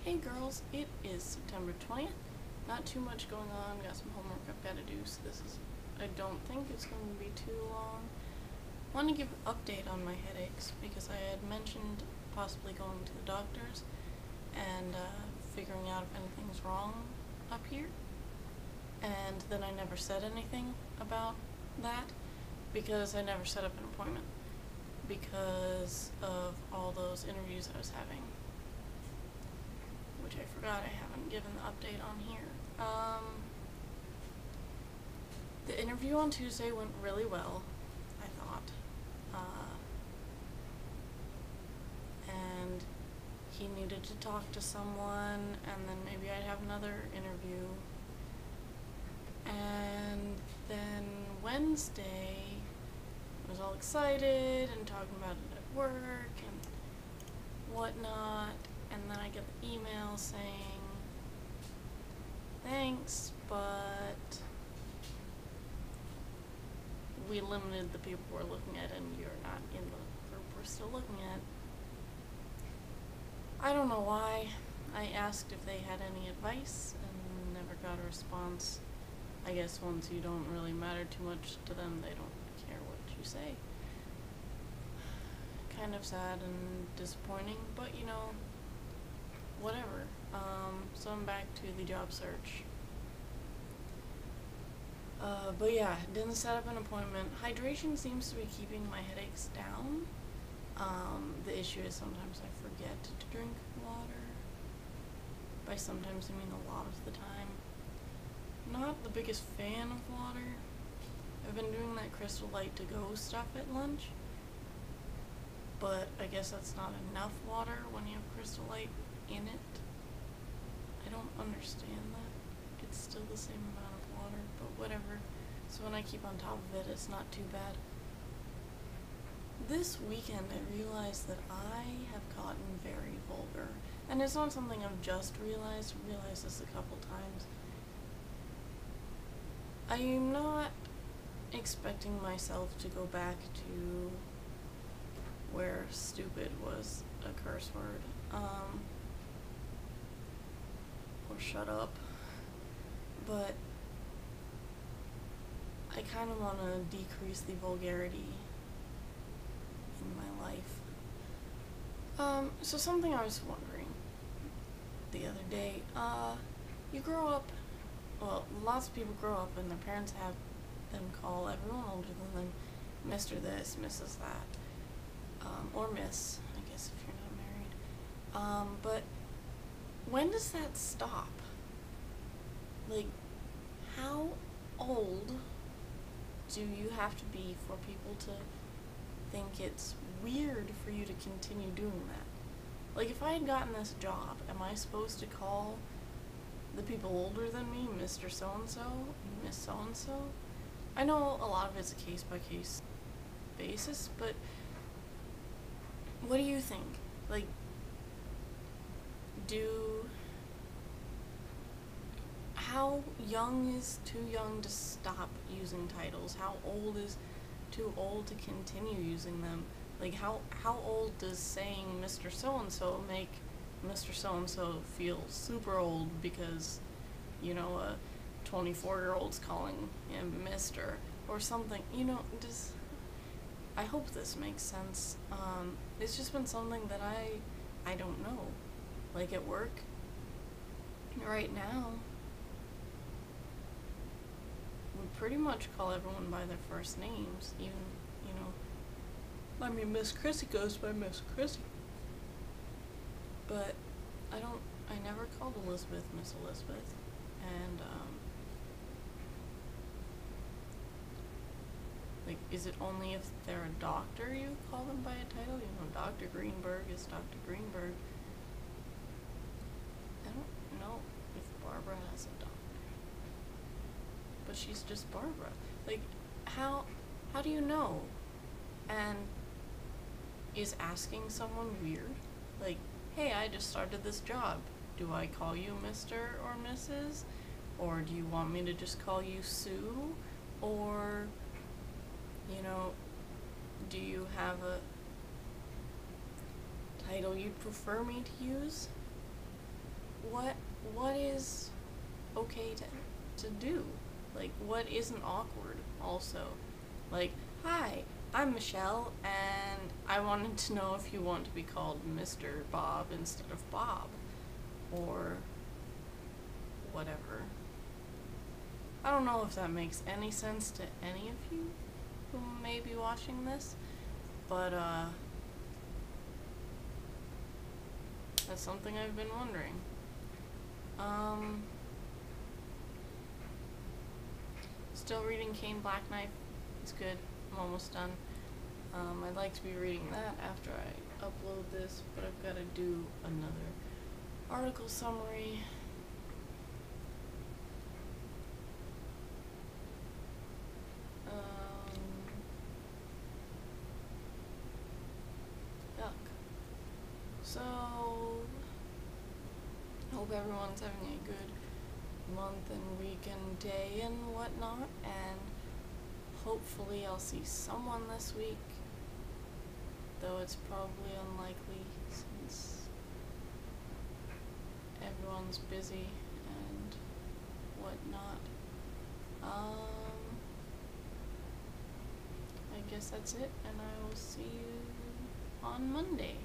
Hey girls, it is September 20th. Not too much going on, got some homework I've got to do, so I don't think it's going to be too long. I want to give an update on my headaches because I had mentioned possibly going to the doctor's and figuring out if anything's wrong up here. And then I never said anything about that because I never set up an appointment because of all those interviews I was having, which I forgot I haven't given the update on here. The interview on Tuesday went really well, I thought. And he needed to talk to someone, and then maybe I'd have another interview. And then Wednesday, I was all excited and talking about it at work and whatnot, and then I get the email saying, thanks, but we limited the people we're looking at and you're not in the group we're still looking at. I don't know why. I asked if they had any advice and never got a response. I guess once you don't really matter too much to them, they don't care what you say. Kind of sad and disappointing, but you know, whatever. So I'm back to the job search. But yeah, didn't set up an appointment. Hydration seems to be keeping my headaches down. The issue is sometimes I forget to drink water. By sometimes I mean a lot of the time. Not the biggest fan of water. I've been doing that Crystal Light to go stuff at lunch, but I guess that's not enough water when you have Crystal Light in it. I don't understand that. It's still the same amount of water, but whatever. So when I keep on top of it, it's not too bad. This weekend I realized that I have gotten very vulgar. And it's not something I've just realized. I've realized this a couple times. I'm not expecting myself to go back to where stupid was a curse word. Or shut up. But I kind of want to decrease the vulgarity in my life. So something I was wondering the other day, you grow up, well, lots of people grow up and their parents have them call everyone older than them Mr. this, Mrs. that, or Miss, I guess if you're not married. But when does that stop? Like, how old do you have to be for people to think it's weird for you to continue doing that? Like, if I had gotten this job, am I supposed to call the people older than me Mr. So-and-so, Miss So-and-so? I know a lot of it's a case-by-case basis, but what do you think? Like, how young is too young to stop using titles? How old is too old to continue using them? Like, how old does saying Mr. So-and-so make Mr. So-and-so feel super old because, you know, a 24-year-old's calling him Mr. or something? You know, I hope this makes sense. It's just been something that I don't know. Like, at work, right now, we pretty much call everyone by their first names, even, you know, I mean, Miss Chrissy goes by Miss Chrissy. But I never called Elizabeth Miss Elizabeth. And, like, is it only if they're a doctor you call them by a title? You know, Dr. Greenberg is Dr. Greenberg. I don't know if Barbara has a doctor. But she's just Barbara. Like, how do you know? And is asking someone weird? Like, hey, I just started this job. Do I call you Mr. or Mrs.? Or do you want me to just call you Sue? Or, you know, do you have a title you'd prefer me to use? what is okay to do? Like, what isn't awkward also? Like, hi, I'm Michelle, and I wanted to know if you want to be called Mr. Bob instead of Bob, or whatever. I don't know if that makes any sense to any of you who may be watching this, but that's something I've been wondering. Still reading Kane Black Knife. It's good. I'm almost done. I'd like to be reading that after I upload this, but I've got to do another article summary. Yuck. So, hope everyone's having a good month and week and day and whatnot, and hopefully I'll see someone this week, though it's probably unlikely since everyone's busy and whatnot. I guess that's it, and I will see you on Monday.